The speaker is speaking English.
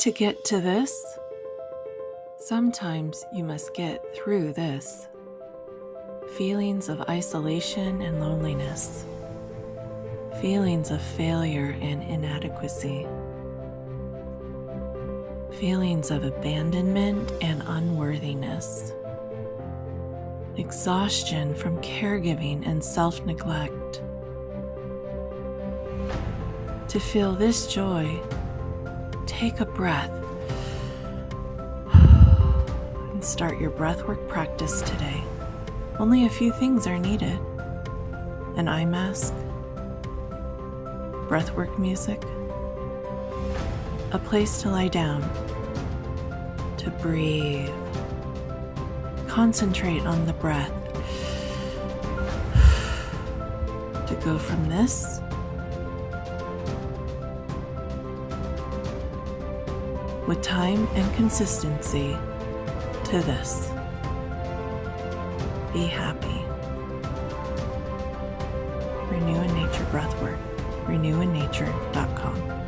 To get to this, sometimes you must get through this. Feelings of isolation and loneliness. Feelings of failure and inadequacy. Feelings of abandonment and unworthiness. Exhaustion from caregiving and self-neglect. To feel this joy, take a breath and start your breathwork practice today. Only a few things are needed: an eye mask, breathwork music, a place to lie down, to breathe. Concentrate on the breath. To go from this with time and consistency to this. Be happy. Renew in Nature Breathwork. RenewInNature.com.